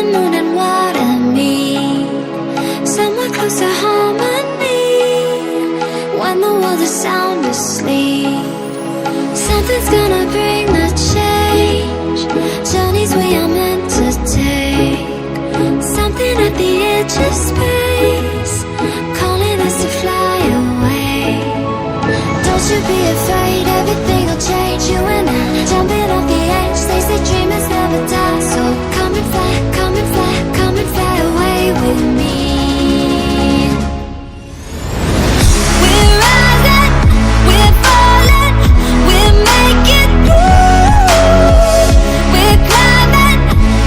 the moon and what I mean. Somewhere close to harmony. When the world is sound asleep, something's gonna bring the change. Journeys we are meant to take. Something at the edge of space, calling us to fly away. Don't you be afraid, everything will change. You and I, jumping off the edge. They say dreamers never die. So come and fly, come and fly, come and fly away with me. We're rising, we're falling, we're making through. We're climbing,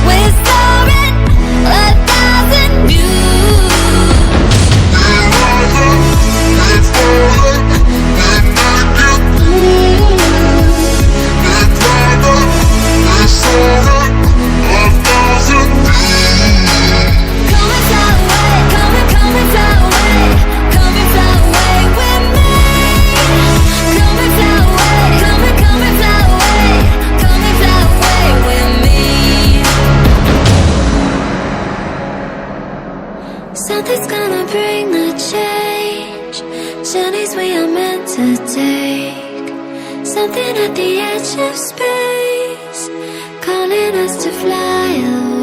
we're soaring, 1,000 views. We're rising, we're falling, we're making through. We're climbing, we're soaring, 1,000 views. Come and fly away, come and fly away, come and fly away with me. Come and fly away, come and fly away, come and fly away with me. Something's gonna bring the change. Journeys we are meant to take. Something at the edge of space, calling us to fly away.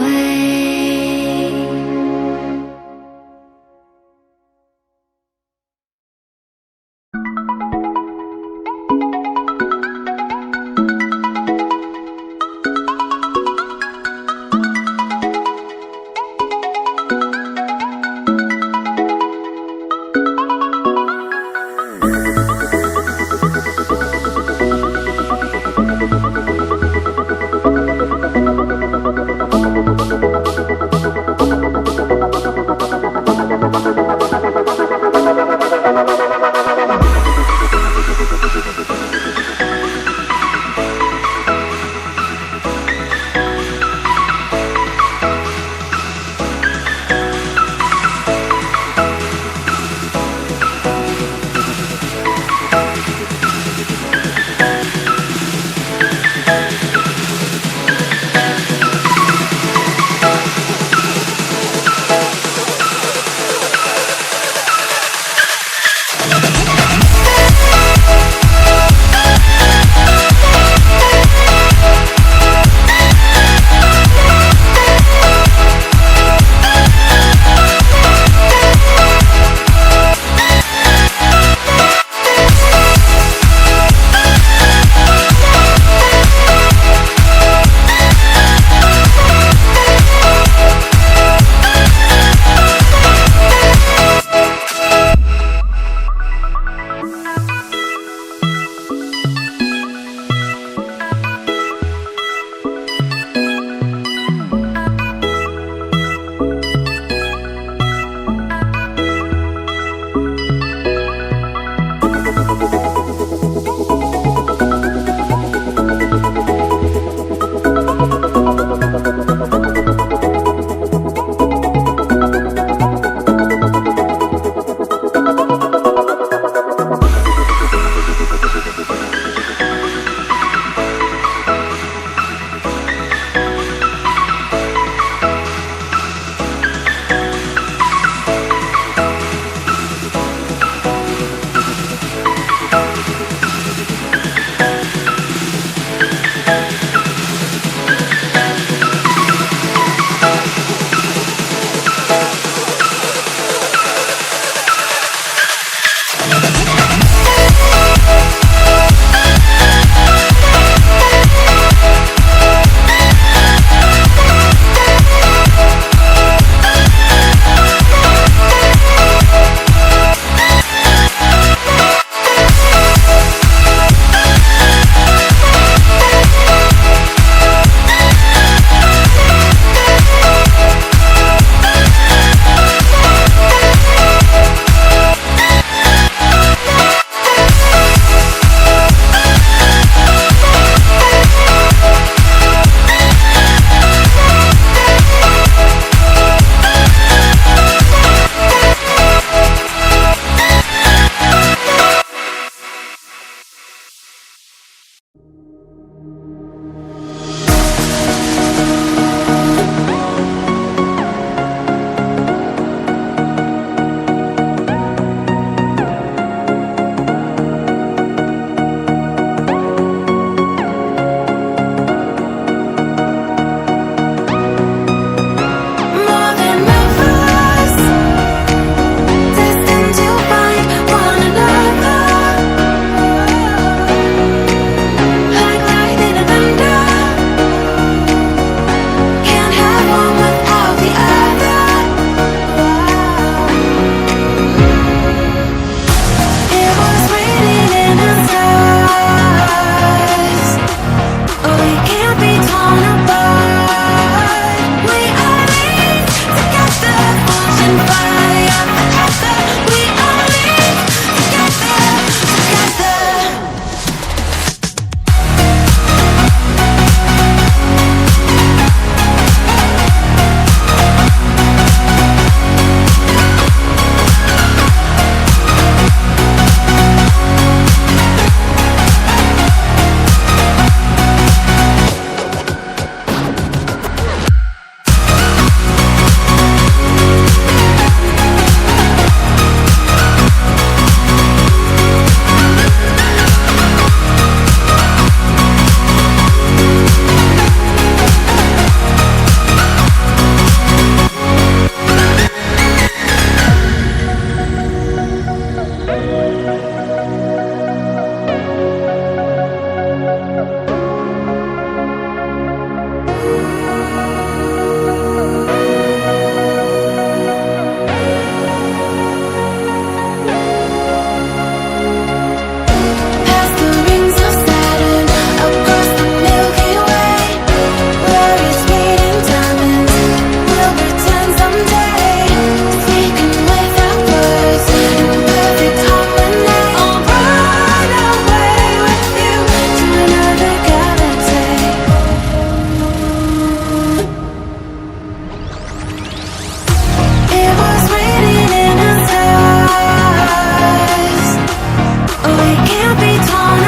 the stars. We can't be torn apart. We are linked together, forged in fire forever. We are linked together, together. Past the rings of Saturn, across the Milky Way, where it's speeding diamonds. We'll pretend someday, speaking without words, in perfect harmony. I'll run away with you to another galaxy. It was written in the stars. We can't be torn